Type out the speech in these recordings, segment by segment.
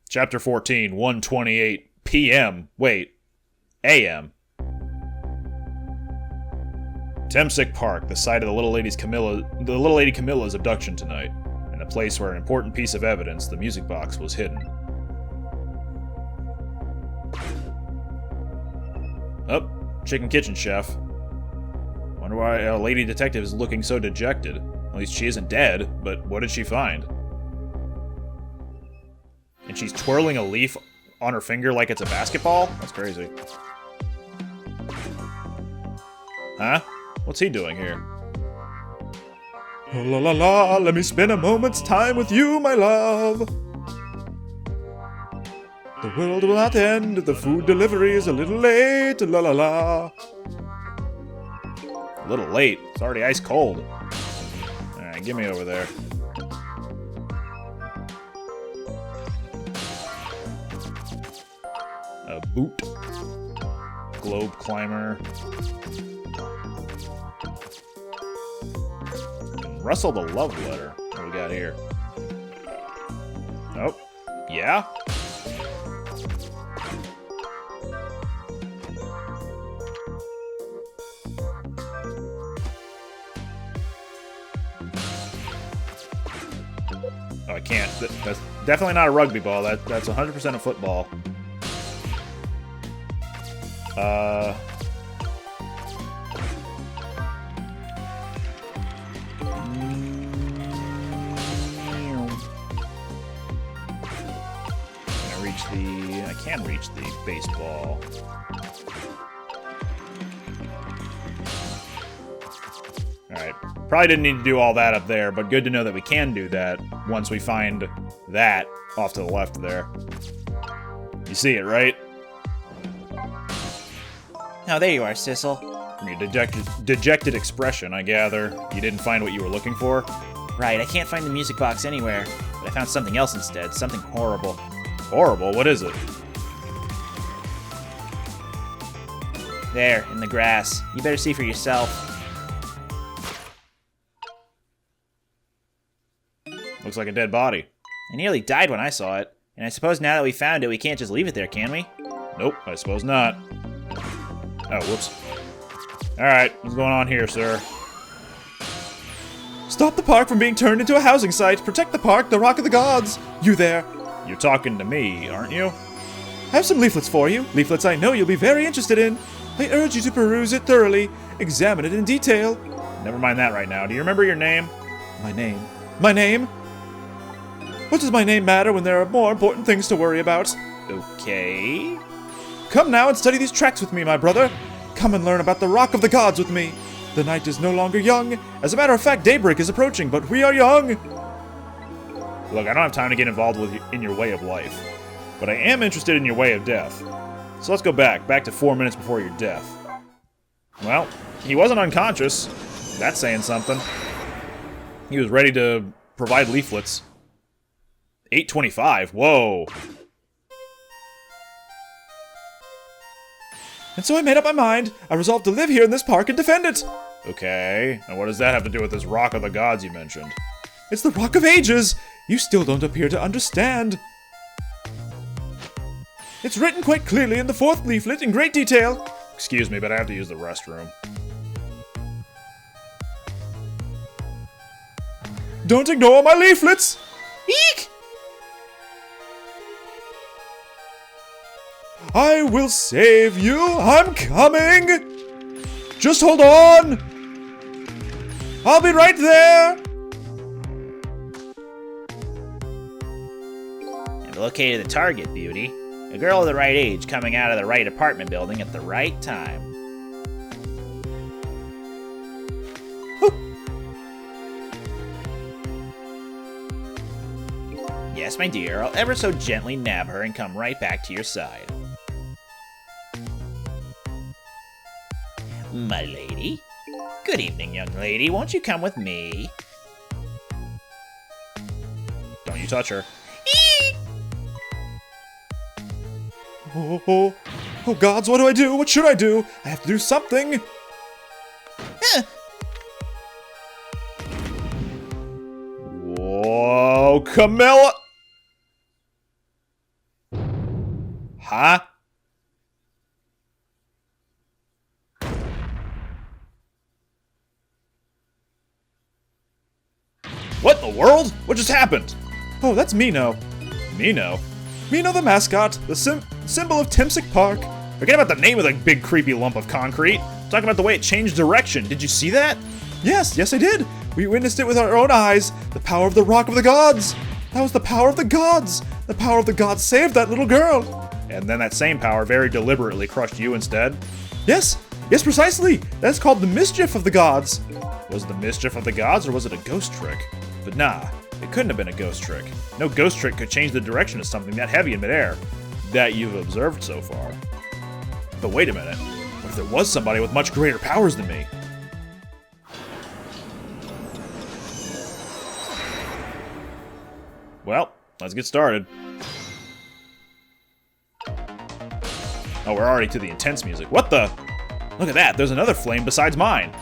Chapter 14, 1:28 p.m. Wait, a.m. Temsic Park, the site of the Little Lady Camilla's abduction tonight, and the place where an important piece of evidence, the music box, was hidden. Oh, Chicken Kitchen Chef. Wonder why a lady detective is looking so dejected. At least she isn't dead, but what did she find? And she's twirling a leaf on her finger like it's a basketball? That's crazy. Huh? What's he doing here? La la la, let me spend a moment's time with you, my love. The world will not end, the food delivery is a little late, la la la. A little late? It's already ice cold. Alright, get me over there. A boot. Globe climber. And rustle the love letter. What do we got here? Oh, yeah? Oh, I can't. That's definitely not a rugby ball. That's 100% a football. I can reach the baseball. Alright. Probably didn't need to do all that up there, but good to know that we can do that once we find that off to the left there. You see it, right? Oh, there you are, Sissel. From your dejected expression, I gather you didn't find what you were looking for? Right, I can't find the music box anywhere, but I found something else instead, something horrible. Horrible? What is it? There, in the grass. You better see for yourself. Looks like a dead body. I nearly died when I saw it, and I suppose now that we found it, we can't just leave it there, can we? Nope, I suppose not. Oh, whoops. Alright, what's going on here, sir? Stop the park from being turned into a housing site! Protect the park, the Rock of the Gods! You there! You're talking to me, aren't you? I have some leaflets for you. Leaflets I know you'll be very interested in. I urge you to peruse it thoroughly. Examine it in detail. Never mind that right now. Do you remember your name? My name? My name? What does my name matter when there are more important things to worry about? Okay. Come now and study these tracks with me, my brother. Come and learn about the Rock of the Gods with me. The night is no longer young. As a matter of fact, daybreak is approaching, but we are young. Look, I don't have time to get involved in your way of life, but I am interested in your way of death. So let's go back to 4 minutes before your death. Well, he wasn't unconscious. That's saying something. He was ready to provide leaflets. 8:25. Whoa. And so I made up my mind. I resolved to live here in this park and defend it. Okay, and what does that have to do with this Rock of the Gods you mentioned? It's the Rock of Ages! You still don't appear to understand. It's written quite clearly in the 4th leaflet in great detail. Excuse me, but I have to use the restroom. Don't ignore my leaflets! Eek! I will save you! I'm coming! Just hold on! I'll be right there! I've located the target, beauty. A girl of the right age coming out of the right apartment building at the right time. Yes, my dear, I'll ever so gently nab her and come right back to your side. My lady? Good evening, young lady. Won't you come with me? Don't you touch her. Oh, gods, what do I do? What should I do? I have to do something. Whoa, Camilla! Huh? What in the world? What just happened? Oh, that's Mino. Mino? Mino the mascot, the symbol of Timsic Park. Forget about the name of the big creepy lump of concrete. Talking about the way it changed direction. Did you see that? Yes, I did. We witnessed it with our own eyes. The power of the Rock of the Gods. That was the power of the gods. The power of the gods saved that little girl. And then that same power very deliberately crushed you instead? Yes, precisely. That's called the mischief of the gods. Was it the mischief of the gods or was it a ghost trick? But nah, it couldn't have been a ghost trick. No ghost trick could change the direction of something that heavy in midair. That you've observed so far. But wait a minute. What if there was somebody with much greater powers than me? Well, let's get started. Oh, we're already to the intense music. What the? Look at that, there's another flame besides mine.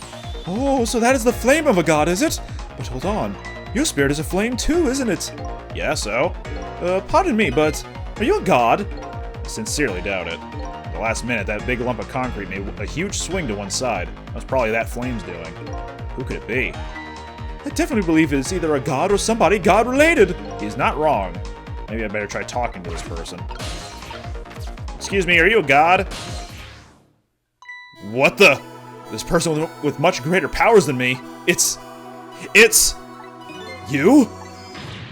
Oh, so that is the flame of a god, is it? But hold on, your spirit is a flame too, isn't it? Yeah, so? Pardon me, but are you a god? I sincerely doubt it. At the last minute, that big lump of concrete made a huge swing to one side. That's probably that flame's doing. Who could it be? I definitely believe it's either a god or somebody god-related. He's not wrong. Maybe I better try talking to this person. Excuse me, are you a god? What the? This person with much greater powers than me. It's you?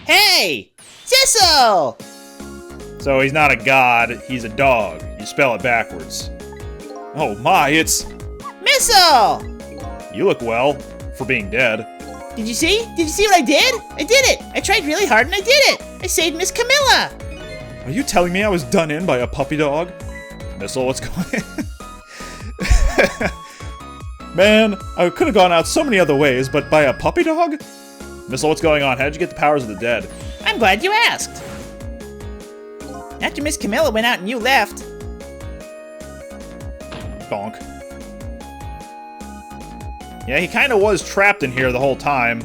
Hey! Sissel! So he's not a god, he's a dog. You spell it backwards. Oh my, it's... Missile! You look well, for being dead. Did you see? Did you see what I did? I did it! I tried really hard and I did it! I saved Miss Camilla! Are you telling me I was done in by a puppy dog? Missile, what's going on? Man, I could have gone out so many other ways, but by a puppy dog? Missile, what's going on? How'd you get the powers of the dead? I'm glad you asked. After Miss Camilla went out and you left. Bonk. Yeah, he kind of was trapped in here the whole time.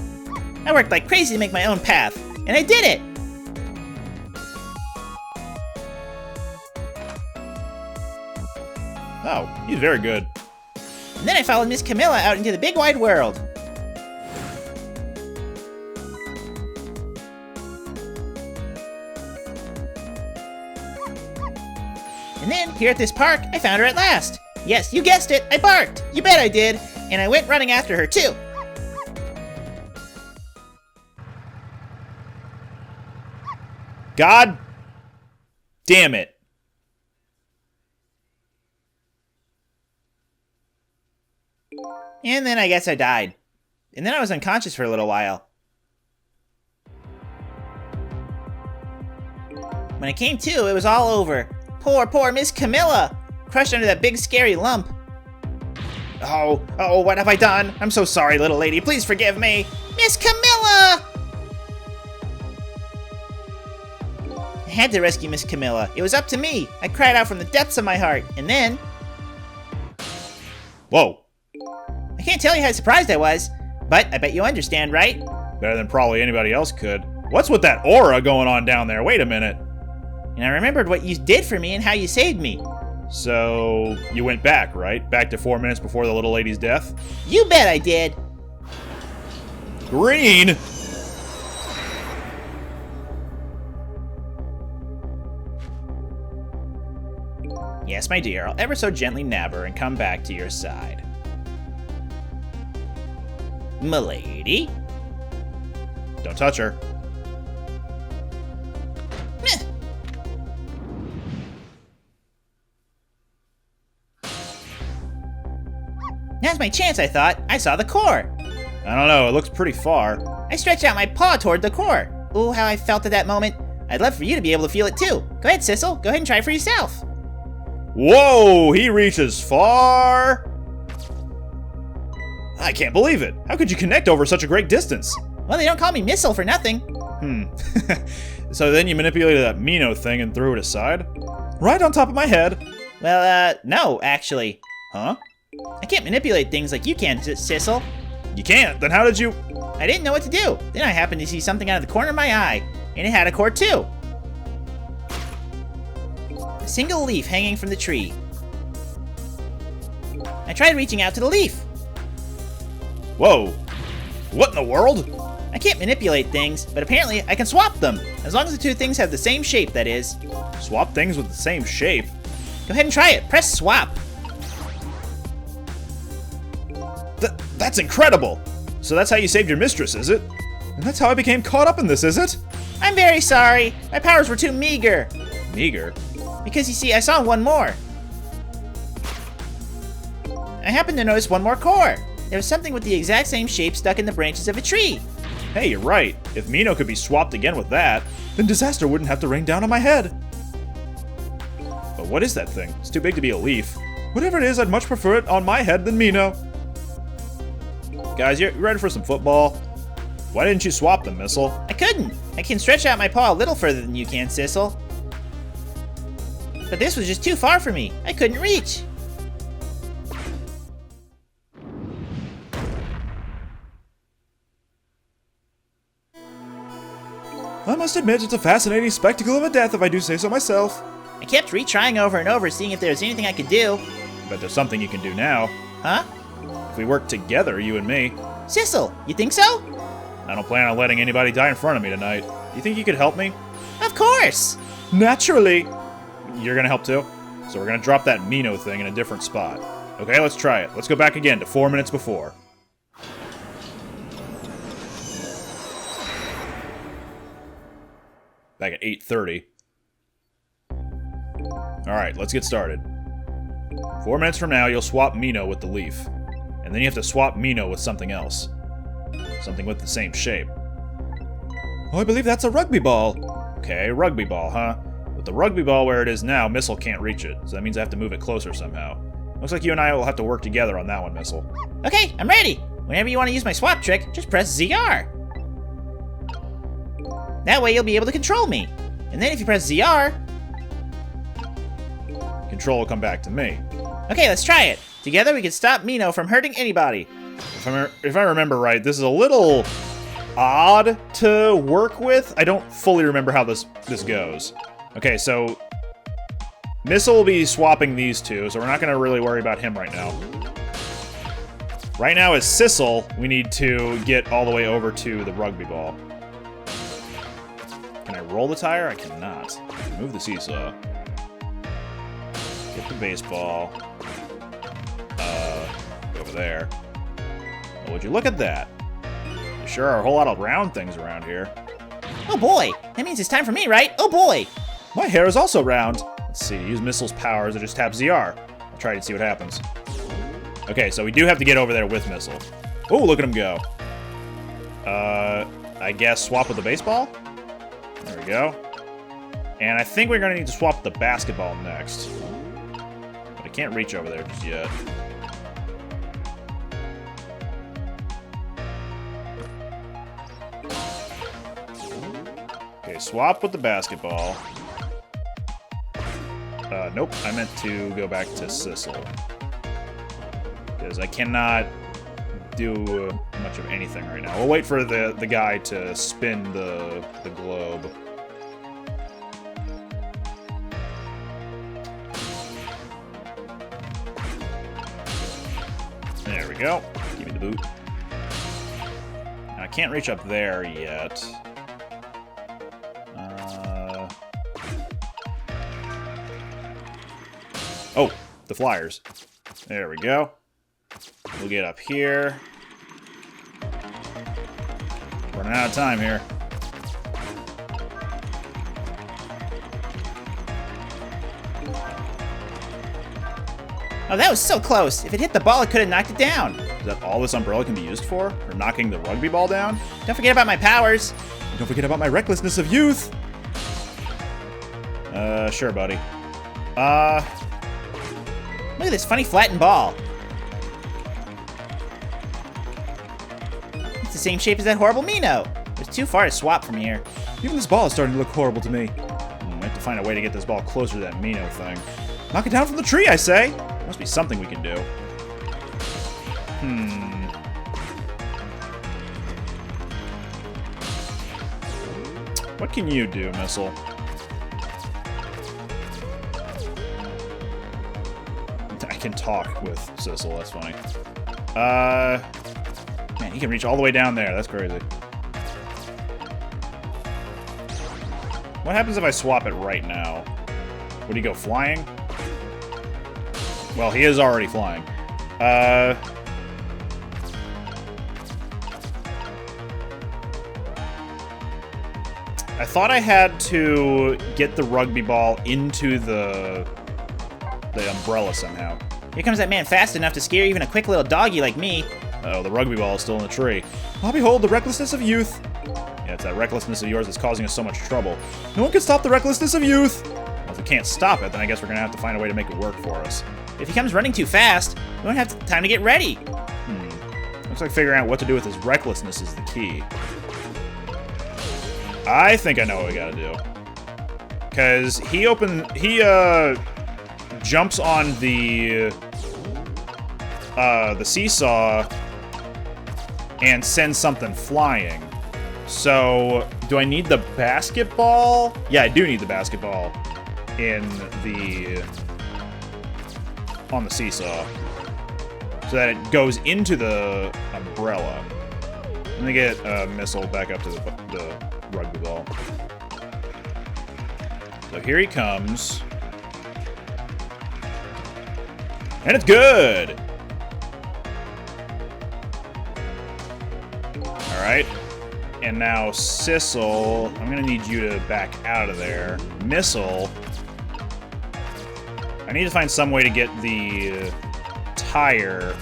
I worked like crazy to make my own path, and I did it! Oh, he's very good. And then I followed Miss Camilla out into the big wide world. And then, here at this park, I found her at last. Yes, you guessed it, I barked. You bet I did. And I went running after her, too. God damn it. And then I guess I died. And then I was unconscious for a little while. When I came to, it was all over. Poor Miss Camilla! Crushed under that big scary lump. Oh, what have I done? I'm so sorry, little lady. Please forgive me. Miss Camilla! I had to rescue Miss Camilla. It was up to me. I cried out from the depths of my heart. And then... Whoa. I can't tell you how surprised I was, but I bet you understand, right? Better than probably anybody else could. What's with that aura going on down there? Wait a minute. And I remembered what you did for me and how you saved me. So, you went back, right? Back to 4 minutes before the little lady's death? You bet I did. Green? Yes, my dear, I'll ever so gently nab her and come back to your side. Milady? Don't touch her. Meh. Now's my chance, I thought. I saw the core. I don't know, it looks pretty far. I stretched out my paw toward the core. Ooh, how I felt at that moment. I'd love for you to be able to feel it too. Go ahead, Sissel. Go ahead and try it for yourself. Whoa, he reaches far. I can't believe it. How could you connect over such a great distance? Well, they don't call me Missile for nothing. So then you manipulated that Mino thing and threw it aside? Right on top of my head. Well, no, actually. Huh? I can't manipulate things like you can, Sissel. You can't? Then how did you... I didn't know what to do. Then I happened to see something out of the corner of my eye, and it had a core too. single leaf hanging from the tree. I tried reaching out to the leaf. Whoa! What in the world? I can't manipulate things, but apparently I can swap them. As long as the two things have the same shape, that is. Swap things with the same shape? Go ahead and try it. Press swap. That's incredible! So that's how you saved your mistress, is it? And that's how I became caught up in this, is it? I'm very sorry. My powers were too meager. Meager? Because you see, I saw one more. I happened to notice one more core. There was something with the exact same shape stuck in the branches of a tree. Hey, you're right. If Mino could be swapped again with that, then disaster wouldn't have to rain down on my head. But what is that thing? It's too big to be a leaf. Whatever it is, I'd much prefer it on my head than Mino. Guys, you ready for some football? Why didn't you swap them, Missile? I couldn't. I can stretch out my paw a little further than you can, Sissel. But this was just too far for me. I couldn't reach. I must admit, it's a fascinating spectacle of a death, if I do say so myself. I kept retrying over and over, seeing if there was anything I could do. But there's something you can do now. Huh? If we work together, you and me. Sissel, you think so? I don't plan on letting anybody die in front of me tonight. You think you could help me? Of course! Naturally! You're gonna help too? So we're gonna drop that Mino thing in a different spot. Okay, let's try it. Let's go back again to 4 minutes before. Back at 8:30. Alright, let's get started. 4 minutes from now, you'll swap Mino with the leaf. And then you have to swap Mino with something else. Something with the same shape. Oh, I believe that's a rugby ball. Okay, rugby ball, huh? With the rugby ball where it is now, Missile can't reach it. So that means I have to move it closer somehow. Looks like you and I will have to work together on that one, Missile. Okay, I'm ready. Whenever you want to use my swap trick, just press ZR. That way you'll be able to control me. And then if you press ZR... Control will come back to me. Okay, let's try it. Together we can stop Mino from hurting anybody. If I remember right, this is a little odd to work with. I don't fully remember how this goes. Okay, so Missile will be swapping these two, so we're not going to really worry about him right now. Right now as Sissel, we need to get all the way over to the rugby ball. Can I roll the tire? I cannot. Move the seesaw. Get the baseball. Over there. Oh, would you look at that? There sure are a whole lot of round things around here. Oh boy, that means it's time for me, right? Oh boy! My hair is also round. Let's see, use Missile's powers or just tap ZR. I'll try to see what happens. Okay, so we do have to get over there with Missile. Oh, look at him go. I guess swap with the baseball? There we go. And I think we're gonna need to swap with the basketball next. But I can't reach over there just yet. Okay, swap with the basketball. Nope, I meant to go back to Sissel. Because I cannot do much of anything right now. We'll wait for the guy to spin the globe. There we go. Give me the boot. Now, I can't reach up there yet. Oh, the flyers. There we go. We'll get up here. Running out of time here. Oh, that was so close. If it hit the ball, it could have knocked it down. Is that all this umbrella can be used for? For knocking the rugby ball down? Don't forget about my powers. And don't forget about my recklessness of youth. Sure, buddy. Look at this funny flattened ball. It's the same shape as that horrible Mino. It's too far to swap from here. Even this ball is starting to look horrible to me. We have to find a way to get this ball closer to that Mino thing. Knock it down from the tree, I say! There must be something we can do. What can you do, Missile? can talk with Sissel. That's funny. Man, he can reach all the way down there. That's crazy. What happens if I swap it right now? Would he go flying? Well, he is already flying. I thought I had to get the rugby ball into the umbrella somehow. Here comes that man fast enough to scare even a quick little doggy like me. Oh, the rugby ball is still in the tree. Ah, behold, the recklessness of youth. Yeah, it's that recklessness of yours that's causing us so much trouble. No one can stop the recklessness of youth. Well, if we can't stop it, then I guess we're gonna have to find a way to make it work for us. If he comes running too fast, we won't have time to get ready. Looks like figuring out what to do with his recklessness is the key. I think I know what we gotta do. Because he jumps on the seesaw and sends something flying. So, do I need the basketball? Yeah, I do need the basketball on the seesaw. So that it goes into the umbrella. Let me get a missile back up to the rugby ball. So here he comes. And it's good! Alright. And now Sissel, I'm gonna need you to back out of there. Missile. I need to find some way to get the tire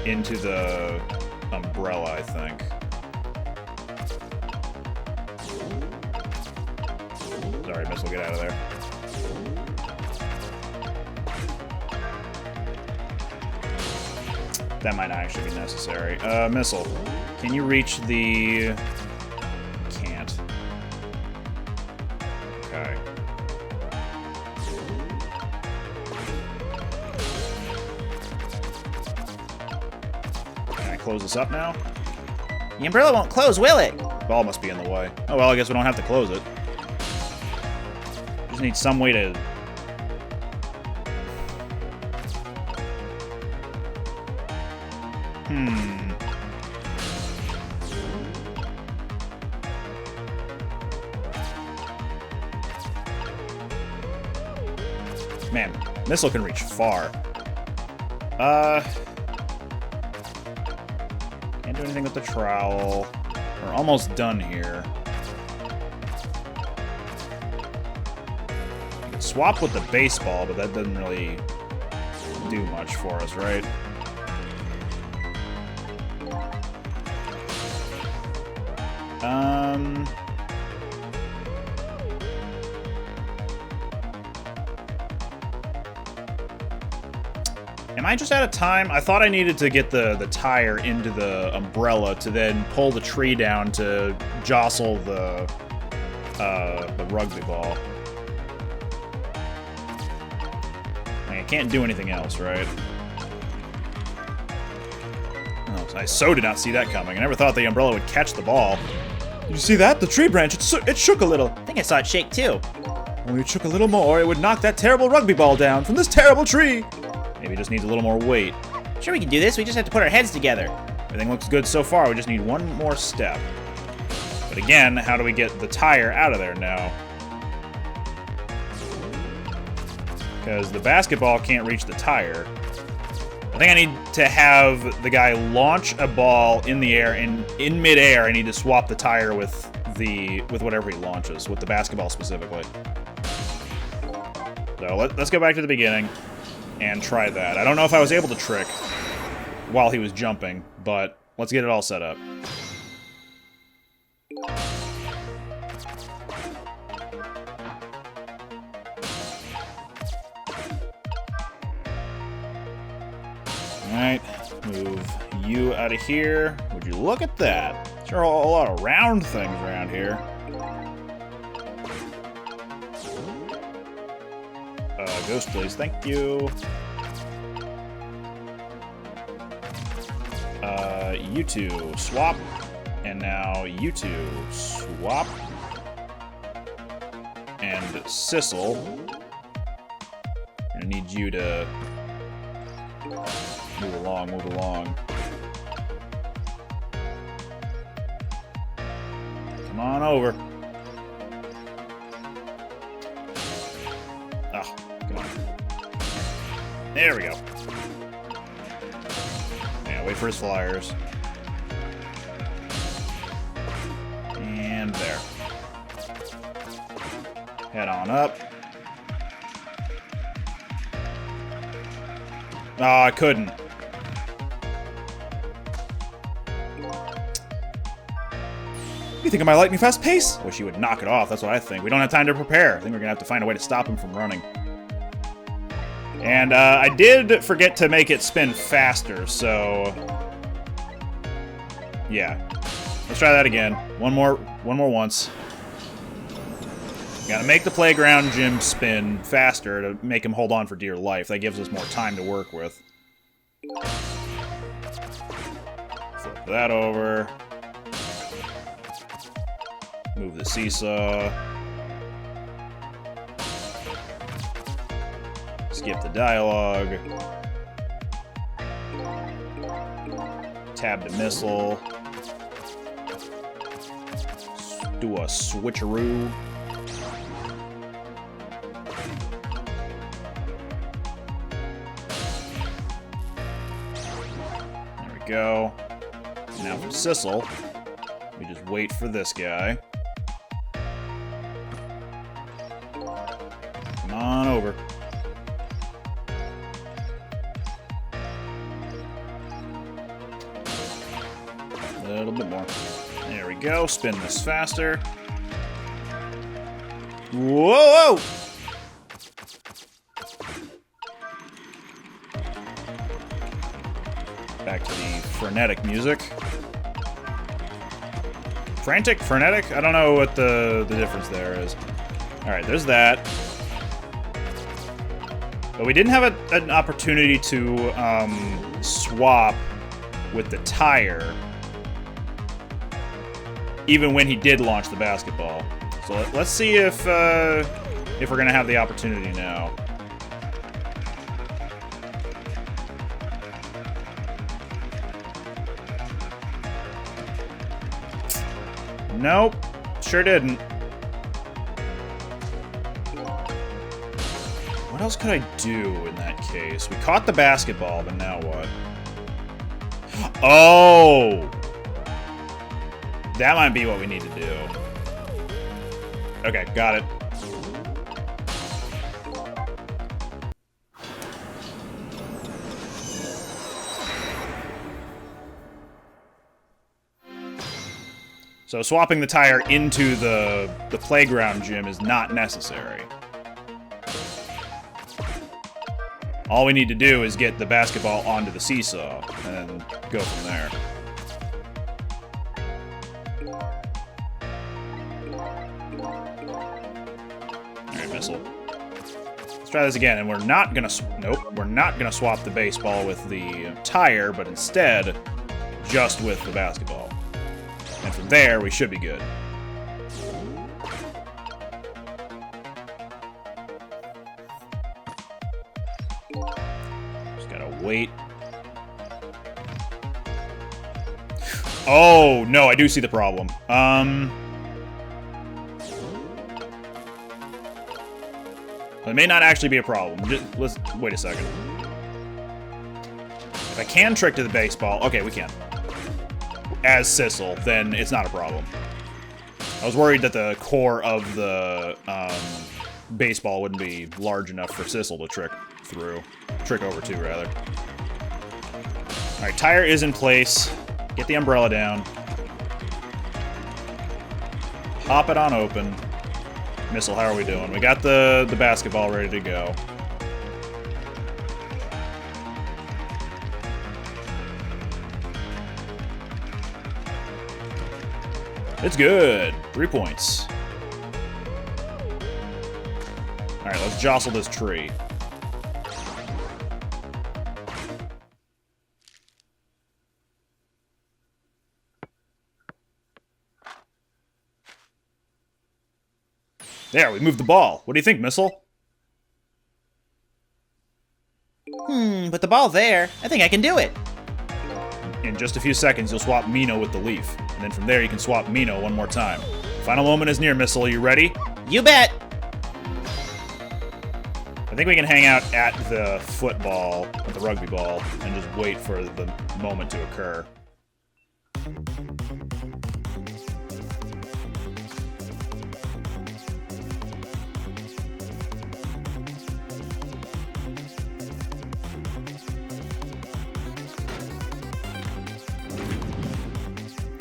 into the umbrella, I think. Sorry, Missile, get out of there. That might not actually be necessary. Missile, can you reach the... Can't. Okay. Can I close this up now? The umbrella won't close, will it? Ball must be in the way. Oh, well, I guess we don't have to close it. Just need some way to... Man, Missile can reach far. Can't do anything with the trowel. We're almost done here. You can swap with the baseball, but that doesn't really do much for us, right? Am I just out of time? I thought I needed to get the tire into the umbrella to then pull the tree down to jostle the rugby ball. I can't do anything else, right? Oh, I so did not see that coming. I never thought the umbrella would catch the ball. Did you see that? The tree branch, it shook a little. I think I saw it shake too. Only it shook a little more, it would knock that terrible rugby ball down from this terrible tree. Maybe it just needs a little more weight. Sure, we can do this. We just have to put our heads together. Everything looks good so far. We just need one more step. But again, how do we get the tire out of there now? Because the basketball can't reach the tire. I think I need to have the guy launch a ball in the air, and in midair I need to swap the tire with whatever he launches, with the basketball specifically. So let's go back to the beginning and try that. I don't know if I was able to trick while he was jumping, but let's get it all set up. Alright, move you out of here. Would you look at that? There are a lot of round things around here. Ghost, please. Thank you. You two, swap. And now you two, swap. And Sissel. I need you to Move along, move along. Come on over. Oh, come on. There we go. Yeah, wait for his flyers. And there. Head on up. Oh, I couldn't. You think of my lightning fast pace? Wish he would knock it off, that's what I think. We don't have time to prepare. I think we're gonna have to find a way to stop him from running. And I did forget to make it spin faster, so... yeah. Let's try that again. One more once. Gotta make the playground gym spin faster to make him hold on for dear life. That gives us more time to work with. Flip that over. Move the seesaw. Skip the dialogue. Tab the missile. Do a switcheroo. There we go. Now for Sissel, we just wait for this guy. Come on over. A little bit more. There we go. Spin this faster. Whoa! Back to the frenetic music. Frantic? Frenetic? I don't know what the difference there is. Alright, there's that. But we didn't have an opportunity to swap with the tire, even when he did launch the basketball. So let's see if we're gonna have the opportunity now. Nope, sure didn't. What else could I do in that case? We caught the basketball, but now what? Oh! That might be what we need to do. Okay, got it. So swapping the tire into the playground gym is not necessary. All we need to do is get the basketball onto the seesaw and then go from there. Alright, missile. Let's try this again, and we're not gonna swap the baseball with the tire, but instead just with the basketball. And from there, we should be good. Just gotta wait. Oh, no, I do see the problem. It may not actually be a problem. Let's wait a second. If I can trick to the baseball... okay, we can. As Sissel, then it's not a problem. I was worried that the core of the baseball wouldn't be large enough for Sissel to trick over to, rather. Alright, tire is in place. Get the umbrella down. Pop it on open. Missile, how are we doing? We got the basketball ready to go. It's good. 3 points. Alright, let's jostle this tree. There, we moved the ball. What do you think, Missile? But the ball there, I think I can do it. In just a few seconds, you'll swap Mino with the leaf. And then from there, you can swap Mino one more time. Final moment is near, Missile. You ready? You bet. I think we can hang out at the football, at the rugby ball, and just wait for the moment to occur.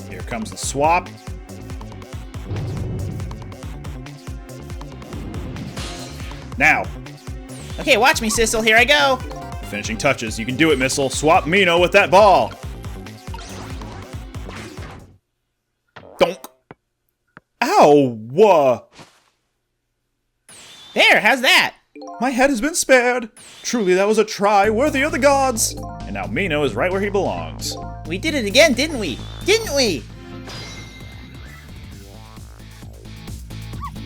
Here comes the swap. Now. Okay, watch me, Sissel. Here I go. Finishing touches. You can do it, Missile. Swap Mino with that ball. Donk. Ow! There, how's that? My head has been spared. Truly, that was a try worthy of the gods. And now Mino is right where he belongs. We did it again, didn't we? Didn't we?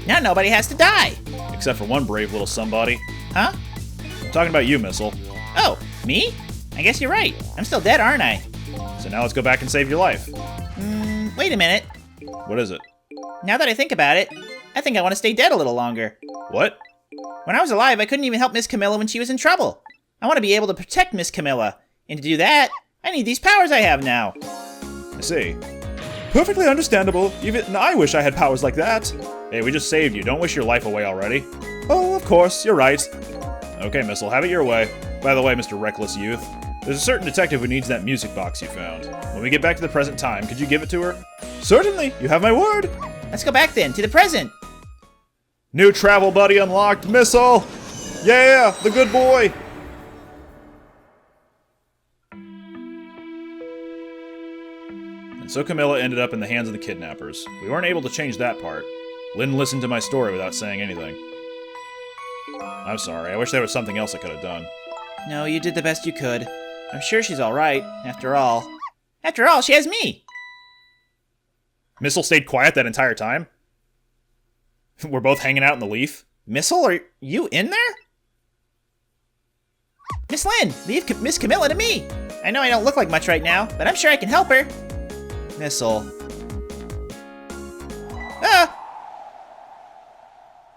Now nobody has to die. Except for one brave little somebody. Huh? I'm talking about you, Missile. Oh, me? I guess you're right. I'm still dead, aren't I? So now let's go back and save your life. Wait a minute. What is it? Now that I think about it, I think I want to stay dead a little longer. What? When I was alive, I couldn't even help Miss Camilla when she was in trouble. I want to be able to protect Miss Camilla. And to do that, I need these powers I have now. I see. Perfectly understandable. Even I wish I had powers like that. Hey, we just saved you. Don't wish your life away already. Oh, of course. You're right. Okay, Missile, have it your way. By the way, Mr. Reckless Youth, there's a certain detective who needs that music box you found. When we get back to the present time, could you give it to her? Certainly. You have my word. Let's go back then, to the present. New travel buddy unlocked, Missile! Yeah, the good boy! And so Camilla ended up in the hands of the kidnappers. We weren't able to change that part. Lynn listened to my story without saying anything. I'm sorry, I wish there was something else I could have done. No, you did the best you could. I'm sure she's alright, after all. After all, she has me! Missile stayed quiet that entire time? We're both hanging out in the leaf? Missile, are you in there? Miss Lynn, leave Miss Camilla to me! I know I don't look like much right now, but I'm sure I can help her. Missile. Ah!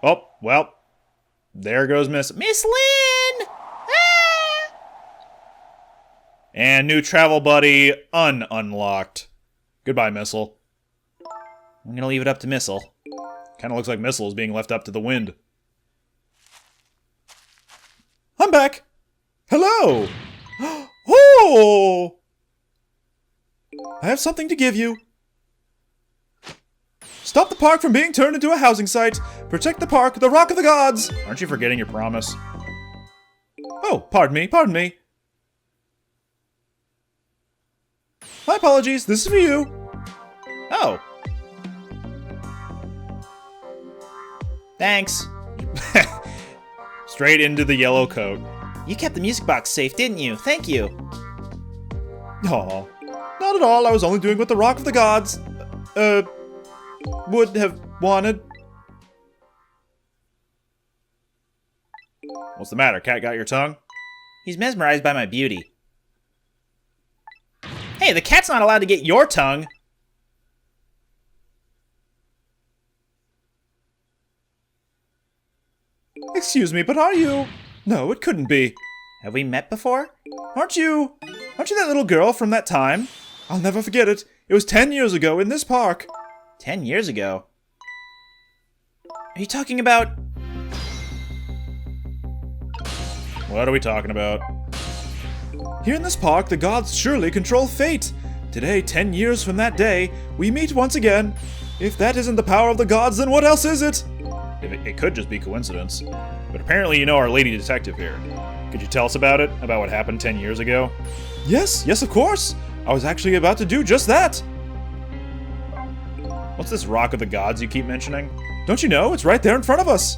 Oh, well. There goes Miss Lynn! Ah! And new travel buddy unlocked. Goodbye, Missile. I'm gonna leave it up to Missile. Kinda looks like Missile is being left up to the wind. I'm back! Hello! Oh! I have something to give you. Stop the park from being turned into a housing site. Protect the park, the Rock of the Gods. Aren't you forgetting your promise? Oh, pardon me. My apologies, this is for you. Oh. Thanks. Straight into the yellow coat. You kept the music box safe, didn't you? Thank you. Aw, not at all. I was only doing what the Rock of the Gods, would have wanted. What's the matter? Cat got your tongue? He's mesmerized by my beauty. Hey, the cat's not allowed to get your tongue. Excuse me, but are you? No, it couldn't be. Have we met before? Aren't you that little girl from that time? I'll never forget it. It was 10 years ago in this park. 10 years ago? Are you talking about... What are we talking about? Here in this park, the gods surely control fate. Today, 10 years from that day, we meet once again. If that isn't the power of the gods, then what else is it? It could just be coincidence. But apparently you know our lady detective here. Could you tell us about it? About what happened 10 years ago? Yes, of course. I was actually about to do just that. What's this Rock of the Gods you keep mentioning? Don't you know? It's right there in front of us.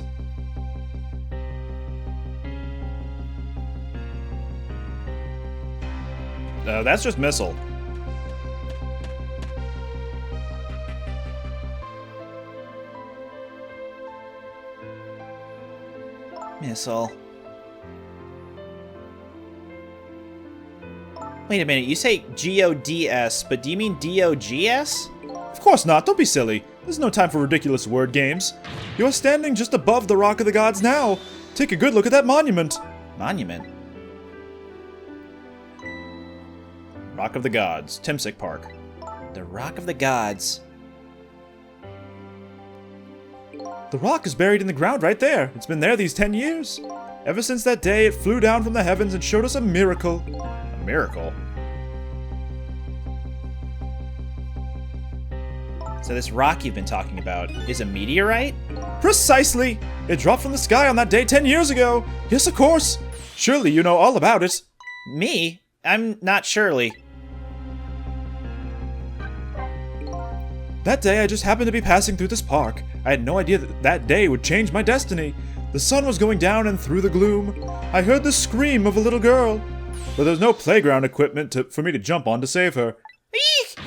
That's just Missile. Missile. Wait a minute, you say G-O-D-S, but do you mean D-O-G-S? Of course not, don't be silly. There's no time for ridiculous word games. You are standing just above the Rock of the Gods now. Take a good look at that monument. Monument? Rock of the Gods, Timsic Park. The Rock of the Gods. The rock is buried in the ground right there. It's been there these 10 years. Ever since that day, it flew down from the heavens and showed us a miracle. A miracle? So this rock you've been talking about is a meteorite? Precisely! It dropped from the sky on that day 10 years ago. Yes, of course. Surely you know all about it. Me? I'm not Shirley. That day, I just happened to be passing through this park. I had no idea that that day would change my destiny. The sun was going down, and through the gloom, I heard the scream of a little girl. But there was no playground equipment for me to jump on to save her. Eek!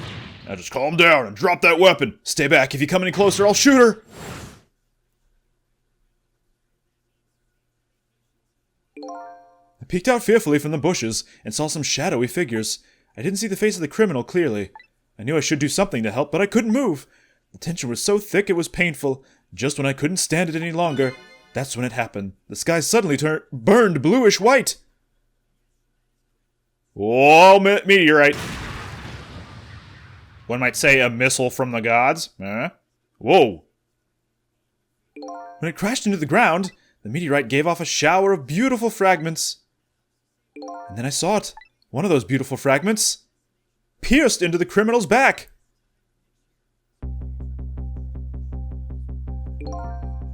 Now just calm down and drop that weapon. Stay back. If you come any closer, I'll shoot her. I peeked out fearfully from the bushes and saw some shadowy figures. I didn't see the face of the criminal clearly. I knew I should do something to help, but I couldn't move. The tension was so thick it was painful. Just when I couldn't stand it any longer, that's when it happened. The sky suddenly burned bluish white. Whoa, meteorite. One might say a missile from the gods. Whoa. When it crashed into the ground, the meteorite gave off a shower of beautiful fragments. And then I saw it. One of those beautiful fragments pierced into the criminal's back.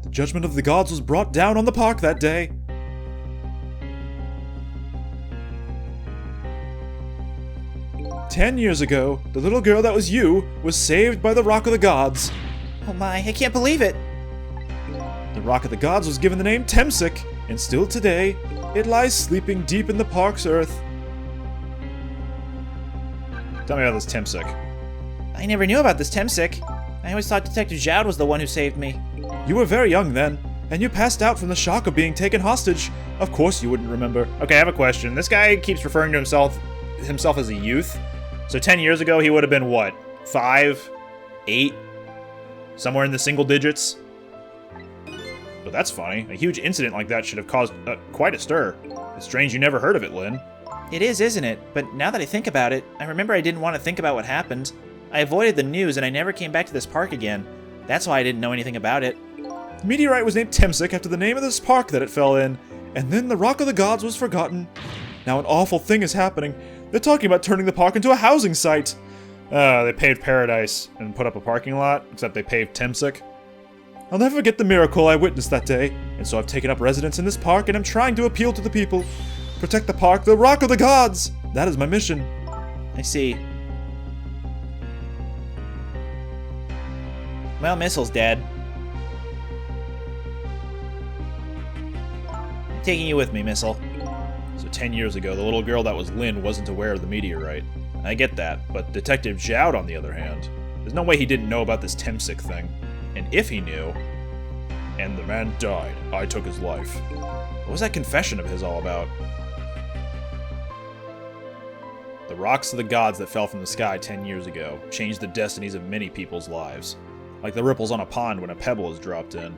The judgment of the gods was brought down on the park that day. "10 years ago, the little girl that was you was saved by the Rock of the Gods. Oh my, I can't believe it. The Rock of the Gods was given the name Temsic, and still today, it lies sleeping deep in the park's earth." Tell me about this Temsic. I never knew about this Temsic. I always thought Detective Zhaud was the one who saved me. You were very young then, and you passed out from the shock of being taken hostage. Of course you wouldn't remember. Okay, I have a question. This guy keeps referring to himself as a youth. So 10 years ago, he would have been what? 5? 8? Somewhere in the single digits? But that's funny. A huge incident like that should have caused quite a stir. It's strange you never heard of it, Lynn. It is, isn't it? But now that I think about it, I remember I didn't want to think about what happened. I avoided the news and I never came back to this park again. That's why I didn't know anything about it. The meteorite was named Temsic after the name of this park that it fell in, and then the Rock of the Gods was forgotten. Now an awful thing is happening. They're talking about turning the park into a housing site. They paved Paradise and put up a parking lot, except they paved Temsic. I'll never forget the miracle I witnessed that day, and so I've taken up residence in this park and I'm trying to appeal to the people. Protect the park, the Rock of the Gods! That is my mission. I see. Well, Missile's dead. I'm taking you with me, Missile. So 10 years ago, the little girl that was Lynn wasn't aware of the meteorite. I get that, but Detective Zhaud, on the other hand, there's no way he didn't know about this Temsic thing. And if he knew, and the man died, I took his life. What was that confession of his all about? The rocks of the gods that fell from the sky 10 years ago changed the destinies of many people's lives, like the ripples on a pond when a pebble is dropped in.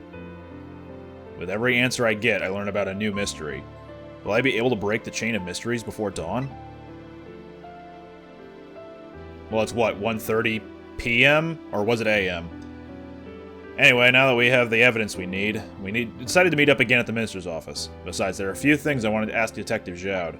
With every answer I get, I learn about a new mystery. Will I be able to break the chain of mysteries before dawn? Well, it's what, 1:30 p.m.? Or was it a.m.? Anyway, now that we have the evidence we decided to meet up again at the minister's office. Besides, there are a few things I wanted to ask Detective Zhaud.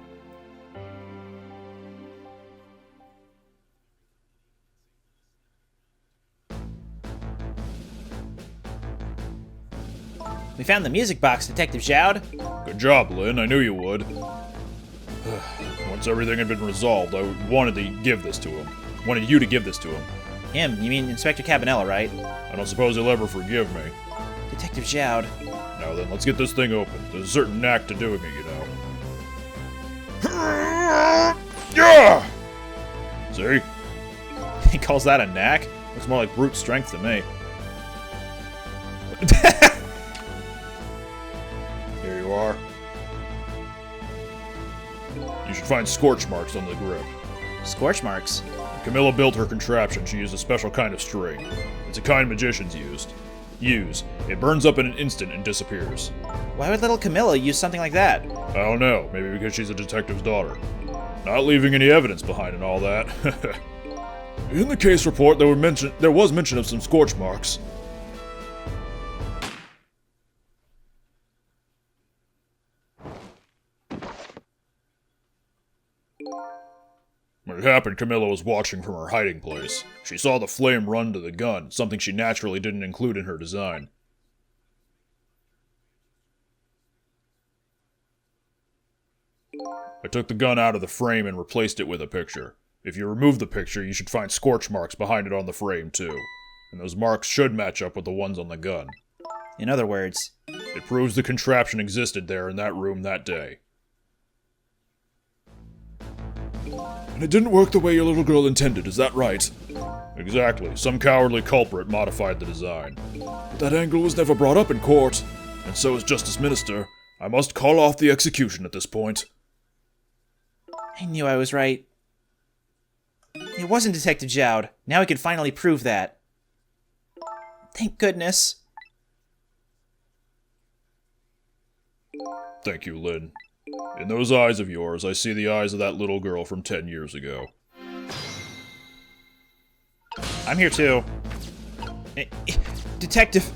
We found the music box, Detective Zhaud. Good job, Lynn. I knew you would. Once everything had been resolved, I wanted to give this to him. Wanted you to give this to him. Him? You mean Inspector Cabanela, right? I don't suppose he'll ever forgive me. Detective Zhaud. Now then, let's get this thing open. There's a certain knack to doing it, you know. Yeah! See? He calls that a knack? Looks more like brute strength to me. Here you are. You should find scorch marks on the grip. Scorch marks? Camilla built her contraption. She used a special kind of string. It's a kind magicians use. It burns up in an instant and disappears. Why would little Camilla use something like that? I don't know. Maybe because she's a detective's daughter. Not leaving any evidence behind and all that. In the case report, there was mention of some scorch marks. When it happened, Camilla was watching from her hiding place. She saw the flame run to the gun, something she naturally didn't include in her design. I took the gun out of the frame and replaced it with a picture. If you remove the picture, you should find scorch marks behind it on the frame, too. And those marks should match up with the ones on the gun. In other words, it proves the contraption existed there in that room that day. And it didn't work the way your little girl intended, is that right? Exactly. Some cowardly culprit modified the design. But that angle was never brought up in court. And so as Justice Minister, I must call off the execution at this point. I knew I was right. It wasn't Detective Jowd. Now we can finally prove that. Thank goodness. Thank you, Lynn. In those eyes of yours, I see the eyes of that little girl from 10 years ago. I'm here too. Detective.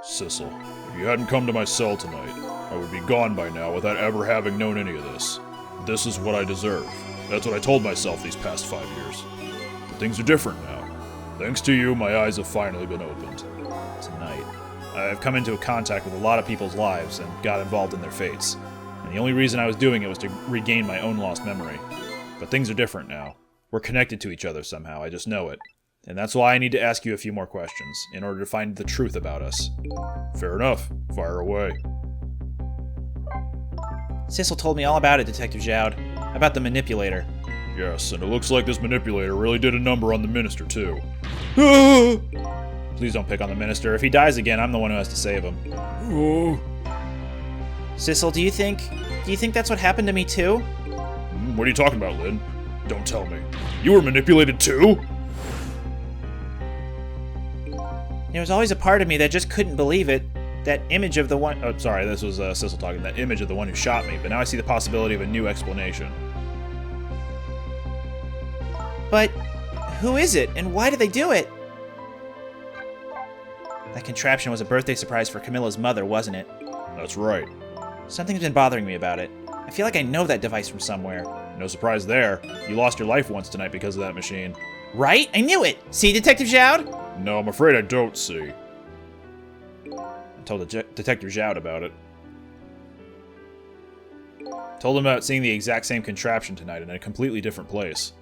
Sissel, if you hadn't come to my cell tonight, I would be gone by now without ever having known any of this. This is what I deserve. That's what I told myself these past 5 years. But things are different now. Thanks to you, my eyes have finally been opened. Tonight, I've come into contact with a lot of people's lives and got involved in their fates. And the only reason I was doing it was to regain my own lost memory. But things are different now. We're connected to each other somehow, I just know it. And that's why I need to ask you a few more questions, in order to find the truth about us. Fair enough. Fire away. Sissel told me all about it, Detective Jowd. About the manipulator. Yes, and it looks like this manipulator really did a number on the minister, too. Please don't pick on the minister. If he dies again, I'm the one who has to save him. Oh. Sissel, do you think that's what happened to me too? What are you talking about, Lynn? Don't tell me. You were manipulated too? There was always a part of me that just couldn't believe it. That image of the one... Oh, sorry, this was Sissel talking. That image of the one who shot me, but now I see the possibility of a new explanation. But who is it, and why did they do it? That contraption was a birthday surprise for Camilla's mother, wasn't it? That's right. Something's been bothering me about it. I feel like I know that device from somewhere. No surprise there. You lost your life once tonight because of that machine. Right? I knew it! See, Detective Jowd? No, I'm afraid I don't see. I told Detective Jowd about it. Told him about seeing the exact same contraption tonight in a completely different place.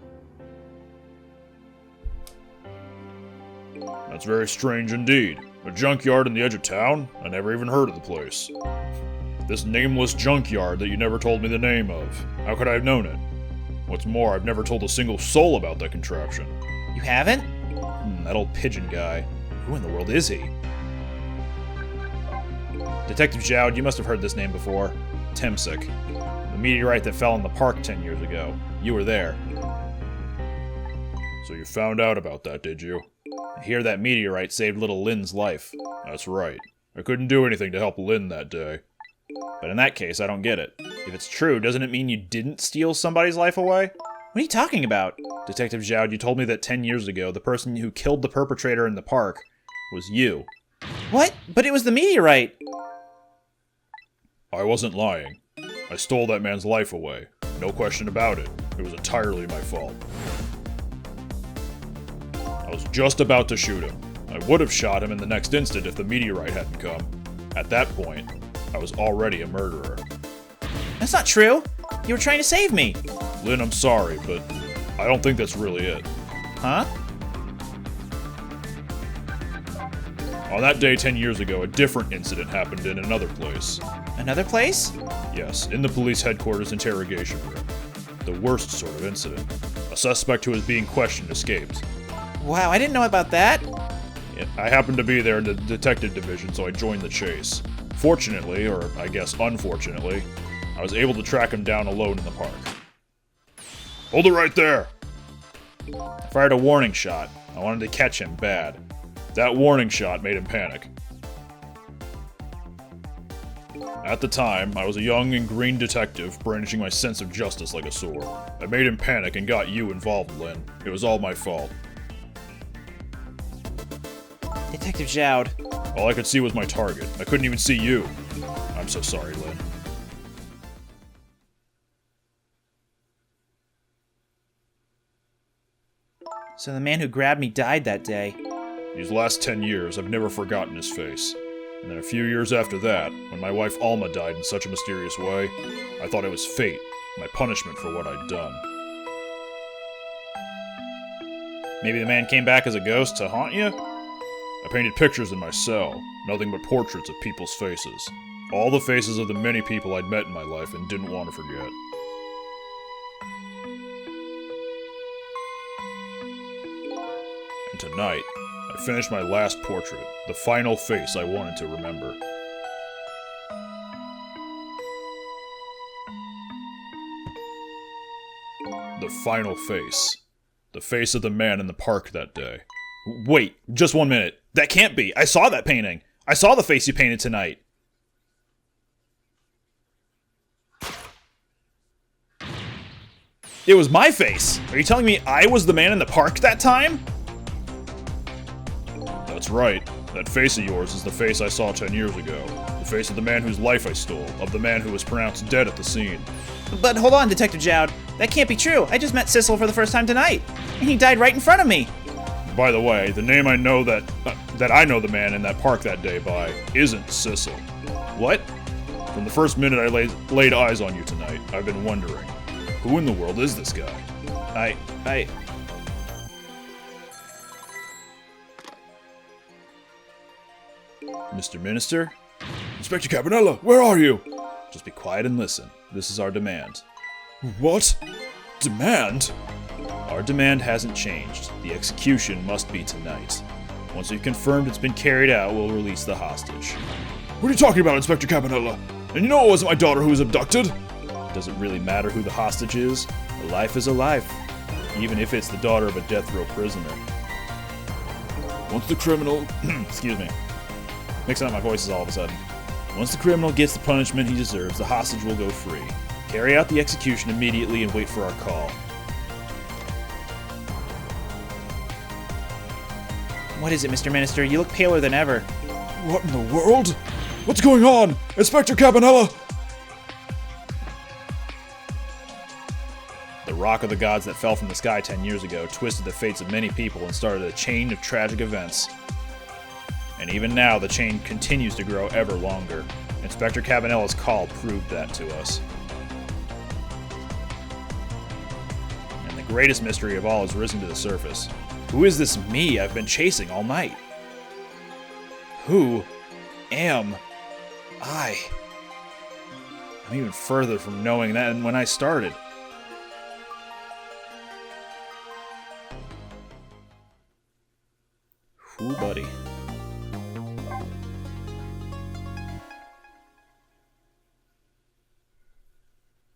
That's very strange indeed. A junkyard in the edge of town? I never even heard of the place. This nameless junkyard that you never told me the name of. How could I have known it? What's more, I've never told a single soul about that contraption. You haven't? That old pigeon guy. Who in the world is he? Detective Jowd, you must have heard this name before. Timsic. The meteorite that fell in the park 10 years ago. You were there. So you found out about that, did you? I hear that meteorite saved little Lynn's life. That's right. I couldn't do anything to help Lynn that day. But in that case, I don't get it. If it's true, doesn't it mean you didn't steal somebody's life away? What are you talking about? Detective Jowd, you told me that 10 years ago, the person who killed the perpetrator in the park was you. What? But it was the meteorite! I wasn't lying. I stole that man's life away. No question about it. It was entirely my fault. I was just about to shoot him. I would have shot him in the next instant if the meteorite hadn't come. At that point, I was already a murderer. That's not true! You were trying to save me! Lynn, I'm sorry, but I don't think that's really it. Huh? On that day 10 years ago, a different incident happened in another place. Another place? Yes, in the police headquarters interrogation room. The worst sort of incident. A suspect who was being questioned escaped. Wow, I didn't know about that. I happened to be there in the detective division, so I joined the chase. Fortunately, or I guess unfortunately, I was able to track him down alone in the park. Hold it right there! I fired a warning shot. I wanted to catch him bad. That warning shot made him panic. At the time, I was a young and green detective brandishing my sense of justice like a sword. I made him panic and got you involved, Lynn. It was all my fault. Detective Jowd. All I could see was my target. I couldn't even see you. I'm so sorry, Lynn. So the man who grabbed me died that day. These last 10 years, I've never forgotten his face. And then a few years after that, when my wife Alma died in such a mysterious way, I thought it was fate, my punishment for what I'd done. Maybe the man came back as a ghost to haunt you? I painted pictures in my cell, nothing but portraits of people's faces. All the faces of the many people I'd met in my life and didn't want to forget. And tonight, I finished my last portrait, the final face I wanted to remember. The final face. The face of the man in the park that day. Wait, just 1 minute. That can't be. I saw that painting. I saw the face you painted tonight. It was my face. Are you telling me I was the man in the park that time? That's right. That face of yours is the face I saw 10 years ago. The face of the man whose life I stole, of the man who was pronounced dead at the scene. But hold on, Detective Jowd. That can't be true. I just met Sissel for the first time tonight, and he died right in front of me. By the way, the name I know that I know the man in that park that day by isn't Sissel. What? From the first minute I laid eyes on you tonight, I've been wondering, who in the world is this guy? Mr. Minister? Inspector Cabanela, where are you? Just be quiet and listen. This is our demand. What? Demand? Our demand hasn't changed. The execution must be tonight. Once we've confirmed it's been carried out, we'll release the hostage. What are you talking about, Inspector Cabanela? And you know it wasn't my daughter who was abducted? Does it really matter who the hostage is? A life is a life, even if it's the daughter of a death row prisoner. Once the criminal... Excuse me. Mixing up my voices all of a sudden. Once the criminal gets the punishment he deserves, the hostage will go free. Carry out the execution immediately and wait for our call. What is it, Mr. Minister? You look paler than ever. What in the world? What's going on? Inspector Cabanela! The rock of the gods that fell from the sky 10 years ago twisted the fates of many people and started a chain of tragic events. And even now, the chain continues to grow ever longer. Inspector Cabanela's call proved that to us. And the greatest mystery of all has risen to the surface. Who is this me I've been chasing all night? Who am I? I'm even further from knowing that than when I started. Whew, buddy.